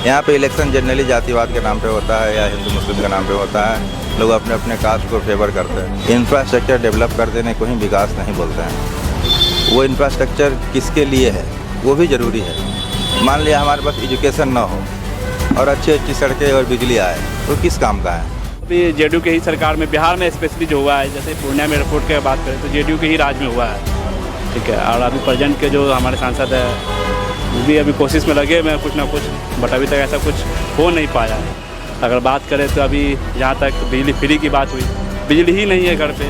यहाँ पे election generally जातिवाद के नाम पे होता है या हिंदू मुस्लिम के नाम पे होता है। लोग अपने अपने कास्ट को फेवर करते हैं। इंफ्रास्ट्रक्चर डेवलप कर देने को ही विकास नहीं बोलते हैं। वो इंफ्रास्ट्रक्चर किसके लिए है वो भी ज़रूरी है। मान लिया हमारे पास एजुकेशन ना हो और अच्छी अच्छी सड़कें और बिजली आए तो किस काम का है। अभी जेडीयू के ही सरकार में बिहार में स्पेशली जो हुआ है, जैसे पूर्णिया में एयरपोर्ट की बात करें तो जेडीयू के ही राज में हुआ है, ठीक है। और अभी प्रेजेंट के जो हमारे सांसद है वो भी अभी कोशिश में लगे हुए हैं कुछ ना कुछ, बट अभी तक ऐसा कुछ हो नहीं पाया है। अगर बात करें तो अभी जहाँ तक बिजली फ्री की बात हुई, बिजली ही नहीं है घर पे,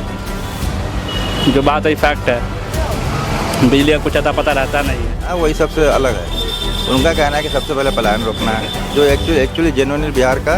जो बात है फैक्ट है, बिजली का कुछ अता पता रहता नहीं है। वही सबसे अलग है। उनका कहना है कि सबसे पहले पलायन रोकना है, जो एक्चुअली जेन्युइनली बिहार का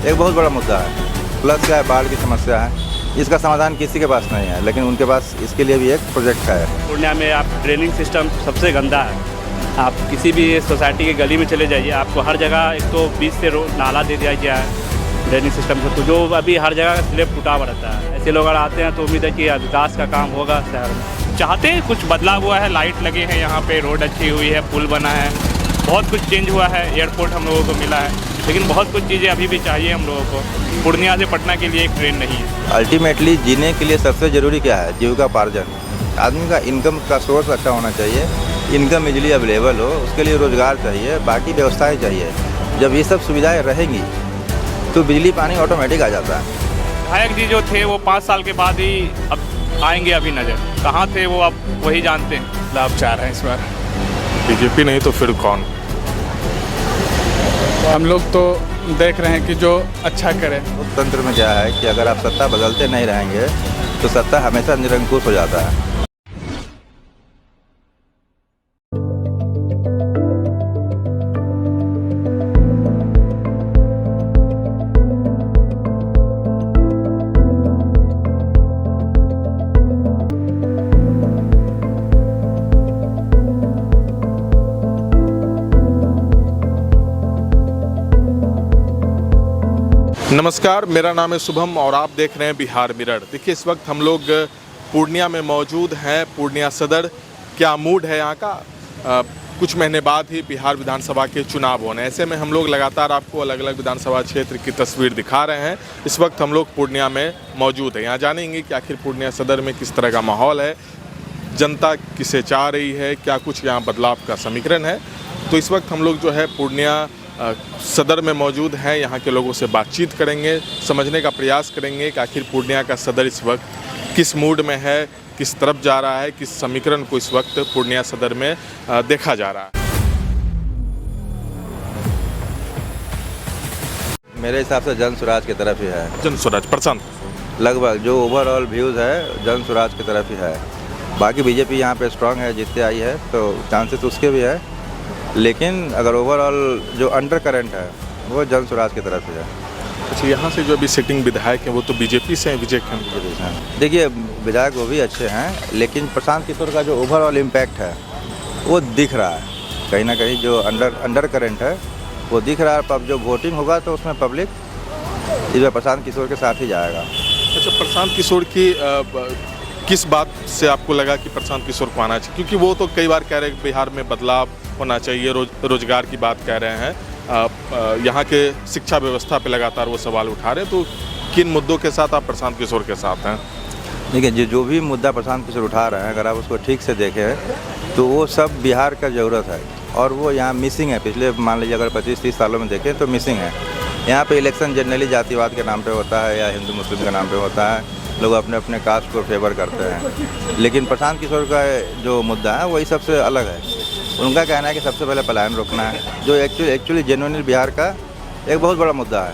एक बहुत बड़ा मुद्दा है। प्लस क्या है, बाढ़ की समस्या है, इसका समाधान किसी के पास नहीं है, लेकिन उनके पास इसके लिए भी एक प्रोजेक्ट है। पूर्णिया में आप ड्रेनिंग सिस्टम सबसे गंदा है। आप किसी भी सोसाइटी के गली में चले जाइए, आपको हर जगह एक तो बीच से नाला दे दिया गया है ड्रेनिंग सिस्टम से, तो जो अभी हर जगह स्लैब टूटा हुआ रहता है। ऐसे लोग अगर आते हैं तो उम्मीद है कि विकास का काम होगा शहर में। चाहते हैं कुछ बदलाव हुआ है, लाइट लगे हैं यहाँ पे, रोड अच्छी हुई है, पुल बना है, बहुत कुछ चेंज हुआ है, एयरपोर्ट हम लोगों को मिला है, लेकिन बहुत कुछ चीज़ें अभी भी चाहिए हम लोगों को। पूर्णिया से पटना के लिए एक ट्रेन नहीं है। अल्टीमेटली जीने के लिए सबसे ज़रूरी क्या है, जीविकापार्जन। आदमी का इनकम का सोर्स अच्छा होना चाहिए, इनकम इजली अवेलेबल हो, उसके लिए रोज़गार चाहिए, बाकी व्यवस्थाएं चाहिए। जब ये सब सुविधाएं रहेंगी तो बिजली पानी ऑटोमेटिक आ जाता है। विधायक जी जो थे वो 5 साल के बाद ही अब आएंगे, अभी नज़र कहाँ थे वो अब वही जानते हैं। लाभ चाह रहे हैं इस बार बीजेपी नहीं तो फिर कौन। हम लोग तो देख रहे हैं कि जो अच्छा करे। लोकतंत्र में क्या है कि अगर आप सत्ता बदलते नहीं रहेंगे तो सत्ता हमेशा निरंकुश हो जाता है। नमस्कार, मेरा नाम है शुभम और आप देख रहे हैं बिहार मिरर। देखिए, इस वक्त हम लोग पूर्णिया में मौजूद हैं। पूर्णिया सदर, क्या मूड है यहाँ का। कुछ महीने बाद ही बिहार विधानसभा के चुनाव होने, ऐसे में हम लोग लगातार आपको अलग अलग विधानसभा क्षेत्र की तस्वीर दिखा रहे हैं। इस वक्त हम लोग पूर्णिया में मौजूद हैं। यहाँ जानेंगे कि आखिर पूर्णिया सदर में किस तरह का माहौल है, जनता किसे चाह रही है, क्या कुछ यहाँ बदलाव का समीकरण है। तो इस वक्त हम लोग जो है पूर्णिया सदर में मौजूद हैं। यहाँ के लोगों से बातचीत करेंगे, समझने का प्रयास करेंगे कि आखिर पूर्णिया का सदर इस वक्त किस मूड में है, किस तरफ जा रहा है, किस समीकरण को इस वक्त पूर्णिया सदर में देखा जा रहा है। मेरे हिसाब से जन स्वराज की तरफ ही है। जन स्वराज परसेंट लगभग जो ओवरऑल व्यूज़ है जन स्वराज की तरफ ही है। बाकी बीजेपी यहाँ पे स्ट्रांग है, जीतते आई है तो चांसेस उसके भी है, लेकिन अगर ओवरऑल जो अंडर करंट है वो जन स्वराज की तरफ ही है। अच्छा, यहाँ से जो अभी सिटिंग विधायक हैं वो तो बीजेपी से हैं, विजय खन्ना। देखिए, विधायक वो भी अच्छे हैं, लेकिन प्रशांत किशोर का जो ओवरऑल इम्पैक्ट है वो दिख रहा है कहीं ना कहीं। जो अंडर करंट है वो दिख रहा है। अब जो वोटिंग होगा तो उसमें पब्लिक इस बार प्रशांत किशोर के साथ ही जाएगा। अच्छा, प्रशांत किशोर की किस बात से आपको लगा कि प्रशांत किशोर को आना चाहिए? क्योंकि वो तो कई बार कह रहे हैं कि बिहार में बदलाव होना चाहिए, रोजगार की बात कह रहे हैं, यहाँ के शिक्षा व्यवस्था पे लगातार वो सवाल उठा रहे हैं। तो किन मुद्दों के साथ आप प्रशांत किशोर के साथ हैं? देखिए, जो भी मुद्दा प्रशांत किशोर उठा रहे हैं, अगर आप उसको ठीक से देखें तो वो सब बिहार का ज़रूरत है और वो यहाँ मिसिंग है। पिछले मान लीजिए अगर 25-30 सालों में देखें तो मिसिंग है। यहाँ पे इलेक्शन जनरली जातिवाद के नाम पे होता है या हिंदू मुस्लिम के नाम पे होता है। लोग अपने अपने कास्ट को फेवर करते हैं, लेकिन प्रशांत किशोर का जो मुद्दा है वही सबसे अलग है। उनका कहना है कि सबसे पहले पलायन रोकना है, जो एक्चुअली जेन्युइनली बिहार का एक बहुत बड़ा मुद्दा है।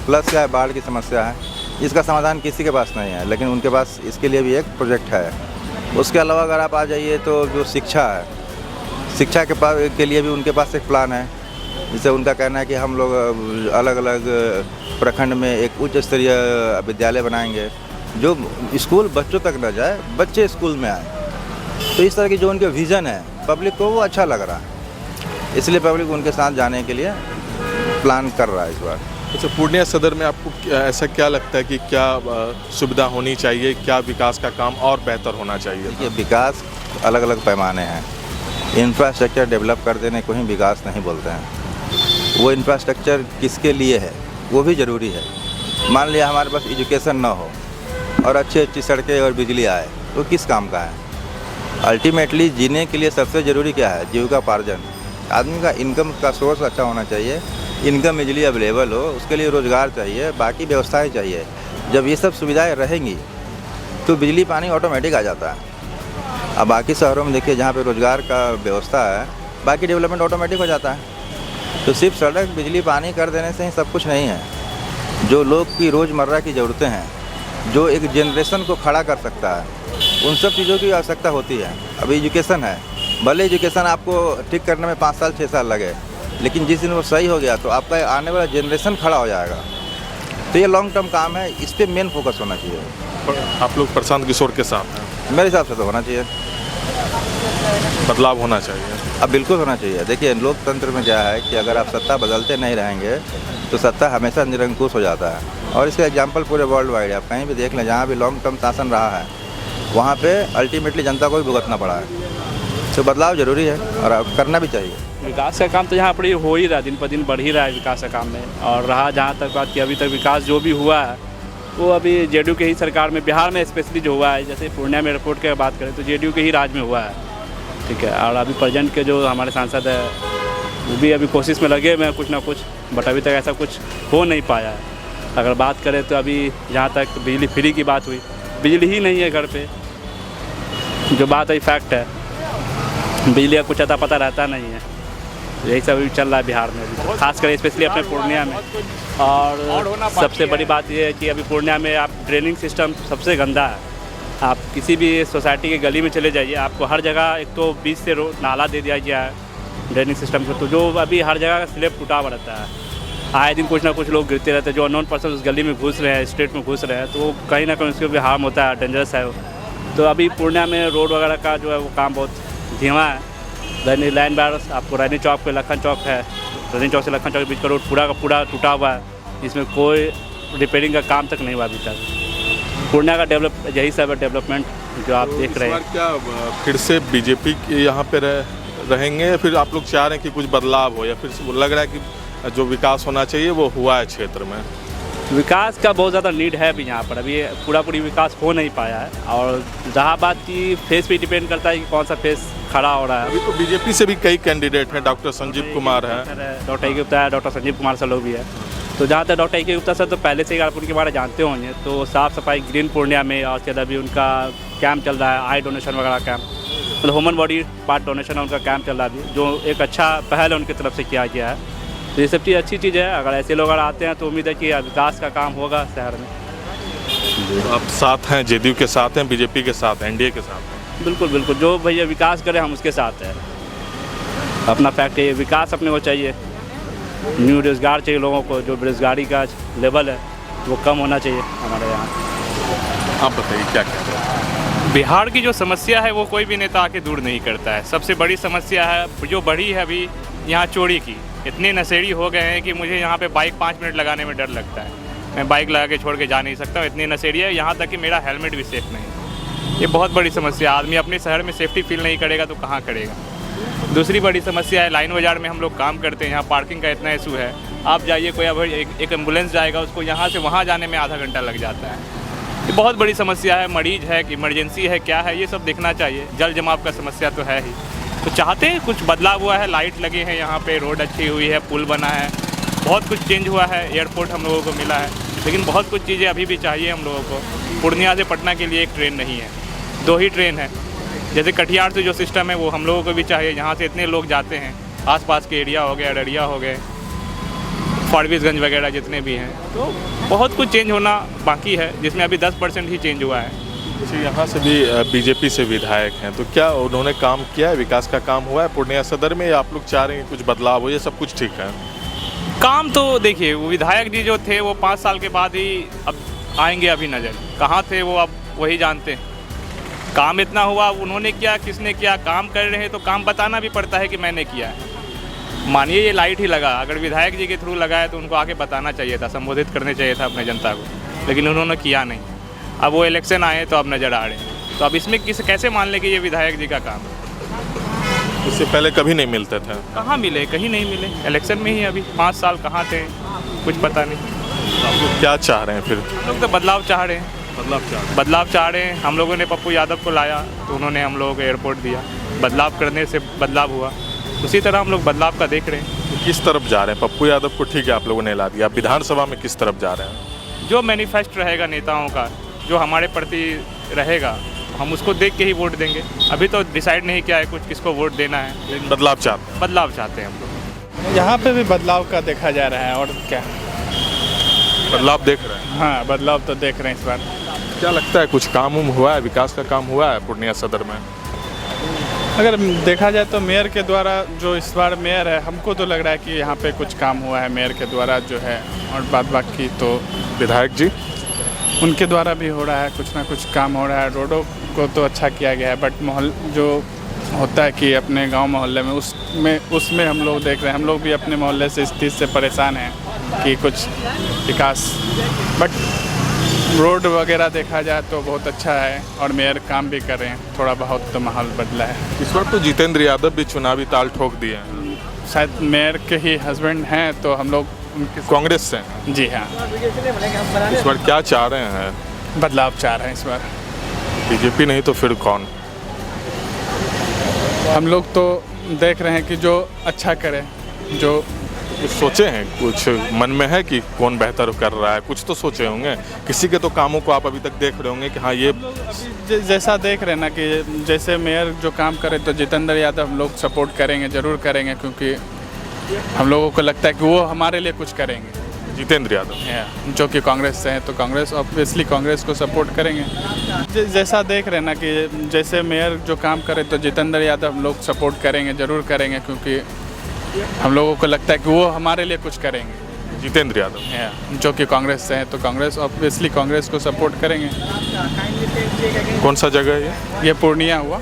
प्लस क्या है, बाढ़ की समस्या है, इसका समाधान किसी के पास नहीं है, लेकिन उनके पास इसके लिए भी एक प्रोजेक्ट है। उसके अलावा अगर आप आ जाइए तो जो शिक्षा है, शिक्षा के लिए भी उनके पास एक प्लान है। जैसे उनका कहना है कि हम लोग अलग अलग प्रखंड में एक उच्च स्तरीय विद्यालय बनाएंगे, जो स्कूल बच्चों तक न जाए, बच्चे स्कूल में आए। तो इस तरह की जो उनके विज़न है, पब्लिक को वो अच्छा लग रहा है, इसलिए पब्लिक उनके साथ जाने के लिए प्लान कर रहा है इस बार। अच्छा, पूर्णिया सदर में आपको ऐसा क्या लगता है कि क्या सुविधा होनी चाहिए, क्या विकास का काम और बेहतर होना चाहिए? देखिए, विकास अलग अलग पैमाने हैं। इंफ्रास्ट्रक्चर डेवलप कर देने को ही विकास नहीं बोलते हैं। वो इंफ्रास्ट्रक्चर किसके लिए है वो भी ज़रूरी है। मान लिया हमारे पास एजुकेशन ना हो और अच्छी सड़कें और बिजली आए तो किस काम का है। अल्टीमेटली जीने के लिए सबसे ज़रूरी क्या है, जीविकापार्जन। आदमी का इनकम का सोर्स अच्छा होना चाहिए, इनकम इजली अवेलेबल हो, उसके लिए रोज़गार चाहिए, बाकी व्यवस्थाएं चाहिए। जब ये सब सुविधाएं रहेंगी तो बिजली पानी ऑटोमेटिक आ जाता है। अब बाकी शहरों में देखिए जहाँ पे रोज़गार का व्यवस्था है, बाकी डेवलपमेंट ऑटोमेटिक हो जाता है। तो सिर्फ सड़क बिजली पानी कर देने से ही सब कुछ नहीं है। जो लोग की रोज़मर्रा की ज़रूरतें हैं, जो एक जनरेशन को खड़ा कर सकता है, उन सब चीज़ों की आवश्यकता होती है। अभी एजुकेशन है, भले एजुकेशन आपको ठीक करने में 5 साल 6 साल लगे, लेकिन जिस दिन वो सही हो गया तो आपका आने वाला जनरेशन खड़ा हो जाएगा। तो ये लॉन्ग टर्म काम है, इस पर मेन फोकस होना चाहिए। आप लोग प्रशांत किशोर के साथ हैं, मेरे हिसाब से तो होना चाहिए, बदलाव होना चाहिए। अब बिल्कुल होना चाहिए। देखिए लोकतंत्र में क्या है कि अगर आप सत्ता बदलते नहीं रहेंगे तो सत्ता हमेशा निरंकुश हो जाता है। और इसका एग्जाम्पल पूरे वर्ल्ड वाइड है, आप कहीं भी देख लें जहाँ भी लॉन्ग टर्म शासन रहा है वहाँ पे अल्टीमेटली जनता को भी भुगतना पड़ा है। तो बदलाव ज़रूरी है और अब करना भी चाहिए। विकास का काम तो यहाँ पर हो ही रहा है, दिन पर दिन बढ़ ही रहा है विकास का काम में। और रहा जहाँ तक बात की अभी तक विकास जो भी हुआ है वो अभी जेडीयू के ही सरकार में, बिहार में स्पेशली जो हुआ है, जैसे पूर्णिया में एयरपोर्ट की बात करें तो जेडीयू के ही राज में हुआ है, ठीक है। और अभी प्रेजेंट के जो हमारे सांसद है वो भी अभी कोशिश में लगे हुए हैं कुछ ना कुछ, बट अभी तक ऐसा कुछ हो नहीं पाया है। अगर बात करें तो अभी जहाँ तक बिजली फ्री की बात हुई, बिजली ही नहीं है घर पे, जो बात है फैक्ट है, बिजली का कुछ अता पता रहता नहीं है। यही सब अभी चल रहा है बिहार में, खासकर स्पेशली अपने पूर्णिया में। और सबसे बड़ी बात यह है कि अभी पूर्णिया में आप ड्रेनिंग सिस्टम सबसे गंदा है। आप किसी भी सोसाइटी के गली में चले जाइए, आपको हर जगह एक तो बीच से नाला दे दिया गया है ड्रेनिंग सिस्टम को, तो जो अभी हर जगह का स्लैब टूटा हुआ रहता है। आए दिन कुछ ना कुछ लोग गिरते रहते हैं, जो अननोन पर्सन उस गली में घुस रहे हैं, स्ट्रीट में घुस रहे हैं, तो वो कहीं ना कहीं उसके भी हार्म होता है, डेंजरस है वो। तो अभी पूर्णिया में रोड वगैरह का जो है वो काम बहुत धीमा है। लाइन बार आपको रैनी चौक पे लखन चौक है, रैनी चौक से लखन चौक के बीच का रोड पूरा का पूरा टूटा हुआ है, इसमें कोई रिपेयरिंग का काम तक नहीं हुआ अभी तक। पूर्णिया का यही सब है डेवलपमेंट जो आप देख रहे हैं। क्या फिर से बीजेपी के यहाँ पे रहेंगे या फिर आप लोग चाह रहे हैं कि कुछ बदलाव हो, या फिर लग रहा है कि जो विकास होना चाहिए वो हुआ है क्षेत्र में? विकास का बहुत ज़्यादा नीड है अभी यहाँ पर, अभी पूरी विकास हो नहीं पाया है। और जहाँ बात की फेस पे डिपेंड करता है कि कौन सा फेस खड़ा हो रहा है। अभी तो बीजेपी से भी कई कैंडिडेट हैं, डॉक्टर संजीव कुमार है, डॉक्टर ए के गुप्ता है, डॉक्टर संजीव कुमार सर लोग भी है। तो जहाँ तक डॉक्टर ए के गुप्ता सर तो पहले से ही आप उनके बारे में जानते होंगे, तो साफ़ सफाई ग्रीन पूर्णिया में, और उसके बाद अभी उनका कैंप चल रहा है, आई डोनेशन वगैरह कैंप, मतलब ह्यूमन बॉडी पार्ट डोनेशन उनका कैंप चल रहा है अभी, जो एक अच्छा पहल है उनकी तरफ से किया गया है। तो ये सब चीज़ अच्छी चीज़ है। अगर ऐसे लोग अगर आते हैं तो उम्मीद है कि विकास का काम होगा शहर में। तो आप साथ हैं, जेडीयू के साथ हैं, बीजेपी के साथ हैं, एनडीए के साथ हैं? बिल्कुल बिल्कुल, जो भैया विकास करे हम उसके साथ हैं। अपना फैक्ट है, विकास अपने को चाहिए, न्यू रोज़गार चाहिए लोगों को, जो बेरोजगारी का लेवल है वो कम होना चाहिए हमारे यहाँ। आप बताइए क्या कहते हैं? बिहार की जो समस्या है वो कोई भी नेता आके दूर नहीं करता है। सबसे बड़ी समस्या है जो बढ़ी है अभी यहाँ चोरी की। इतने नशेड़ी हो गए हैं कि मुझे यहाँ पे बाइक 5 मिनट लगाने में डर लगता है, मैं बाइक लगा के छोड़ के जा नहीं सकता हूँ, इतनी नशेड़ी है। यहाँ तक कि मेरा हेलमेट भी सेफ नहीं। ये बहुत बड़ी समस्या। आदमी अपने शहर में सेफ्टी फील नहीं करेगा तो कहाँ करेगा। दूसरी बड़ी समस्या है, लाइन बाज़ार में हम लोग काम करते हैं, यहाँ पार्किंग का इतना इशू है। आप जाइए, कोई अब एक एम्बुलेंस जाएगा, उसको यहाँ से वहाँ जाने में आधा घंटा लग जाता है। ये बहुत बड़ी समस्या है। मरीज है कि इमरजेंसी है, क्या है, ये सब देखना चाहिए। जल जमाव का समस्या तो है ही। तो चाहते हैं कुछ बदलाव हुआ है, लाइट लगे हैं यहाँ पे, रोड अच्छी हुई है, पुल बना है, बहुत कुछ चेंज हुआ है, एयरपोर्ट हम लोगों को मिला है, लेकिन बहुत कुछ चीज़ें अभी भी चाहिए हम लोगों को। पूर्णिया से पटना के लिए एक ट्रेन नहीं है, 2 ही ट्रेन है। जैसे कटिहार से जो सिस्टम है वो हम लोगों को भी चाहिए। यहाँ से इतने लोग जाते हैं, आसपास के एरिया हो गए, अररिया हो गए, फारबिसगंज वगैरह जितने भी हैं, तो बहुत कुछ चेंज होना बाकी है, जिसमें अभी 10% ही चेंज हुआ है। जैसे यहाँ से भी बीजेपी से विधायक हैं, तो क्या उन्होंने काम किया है, विकास का काम हुआ है पूर्णिया सदर में, या आप लोग चाह रहे हैं कुछ बदलाव हो, ये सब कुछ ठीक है? काम तो देखिए, वो विधायक जी जो थे वो 5 साल के बाद ही अब आएंगे, अभी नज़र कहाँ थे वो अब वही जानते हैं। काम इतना हुआ, उन्होंने किया, किसने किया, काम कर रहे हैं तो काम बताना भी पड़ता है कि मैंने किया है। मानिए ये लाइट ही लगा, अगर विधायक जी के थ्रू लगा है तो उनको आके बताना चाहिए था, संबोधित करने चाहिए था अपने जनता को, लेकिन उन्होंने किया नहीं। अब वो इलेक्शन आए तो अब नज़र आ रहे हैं, तो अब इसमें कैसे मान लें कि ये विधायक जी का काम है। इससे पहले कभी नहीं मिलते थे। कहाँ मिले, कहीं नहीं मिले। इलेक्शन में ही अभी 5 साल कहाँ थे, कुछ पता नहीं। आप लोग क्या चाह रहे हैं फिर? हम लोग तो बदलाव चाह रहे हैं। बदलाव चाह रहे हैं। हम लोगों ने पप्पू यादव को लाया तो उन्होंने हम लोगों को एयरपोर्ट दिया। बदलाव करने से बदलाव हुआ, उसी तरह हम लोग बदलाव का देख रहे हैं। तो किस तरफ जा रहे हैं? पप्पू यादव को ठीक है आप लोगों ने ला दिया, विधानसभा में किस तरफ जा रहे हैं? जो मैनिफेस्ट रहेगा नेताओं का, जो हमारे प्रति रहेगा, हम उसको देख के ही वोट देंगे। अभी तो डिसाइड नहीं किया है कुछ किसको वोट देना है, लेकिन बदलाव चाहते हैं। बदलाव चाहते हैं हम लोग। यहाँ पे भी बदलाव का देखा जा रहा है, और क्या। बदलाव देख रहे हैं? हाँ, बदलाव तो देख रहे हैं इस बार। क्या लगता है कुछ काम हुआ है, विकास का काम हुआ है पूर्णिया सदर में? अगर देखा जाए तो मेयर के द्वारा, जो इस बार मेयर है, हमको तो लग रहा है कि यहाँ पे कुछ काम हुआ है मेयर के द्वारा जो है, और बाद बाकी तो विधायक जी उनके द्वारा भी हो रहा है, कुछ ना कुछ काम हो रहा है। रोडों को तो अच्छा किया गया है, बट जो होता है कि अपने गांव मोहल्ले में उसमें हम लोग देख रहे हैं, हम लोग भी अपने मोहल्ले से इस चीज़ से परेशान हैं कि कुछ विकास, बट रोड वगैरह देखा जाए तो बहुत अच्छा है, और मेयर काम भी कर रहे हैं। थोड़ा बहुत तो माहौल बदला है। इस बार तो जितेंद्र यादव भी चुनावी ताल ठोक दिए हैं। शायद मेयर के ही हस्बैंड हैं, तो हम लोग उनके, कांग्रेस से हैं। जी हाँ, इस बार क्या चाह रहे हैं? बदलाव चाह रहे हैं इस बार। बीजेपी नहीं तो फिर कौन? हम लोग तो देख रहे हैं कि जो अच्छा करे, जो कुछ सोचे हैं, कुछ मन में है कि कौन बेहतर कर रहा है? कुछ तो सोचे होंगे। किसी के तो कामों को आप अभी तक देख रहे होंगे कि हाँ ये जैसा देख रहे हैं ना कि जैसे मेयर जो काम करे तो जितेंद्र यादव हम लोग सपोर्ट करेंगे, ज़रूर करेंगे, क्योंकि हम लोगों को लगता है कि वो हमारे लिए कुछ करेंगे। जितेंद्र यादव जो कि कांग्रेस से हैं, तो कांग्रेस ऑब्वियसली कांग्रेस को सपोर्ट करेंगे। जैसा देख रहे हैं ना कि जैसे मेयर जो काम करे तो जितेंद्र यादव हम लोग सपोर्ट करेंगे, ज़रूर करेंगे, क्योंकि हम लोगों को लगता है कि वो हमारे लिए कुछ करेंगे। जितेंद्र यादव जो कि कांग्रेस से हैं, तो कांग्रेस ऑब्वियसली कांग्रेस को सपोर्ट करेंगे। कौन सा जगह है ये? ये पूर्णिया हुआ।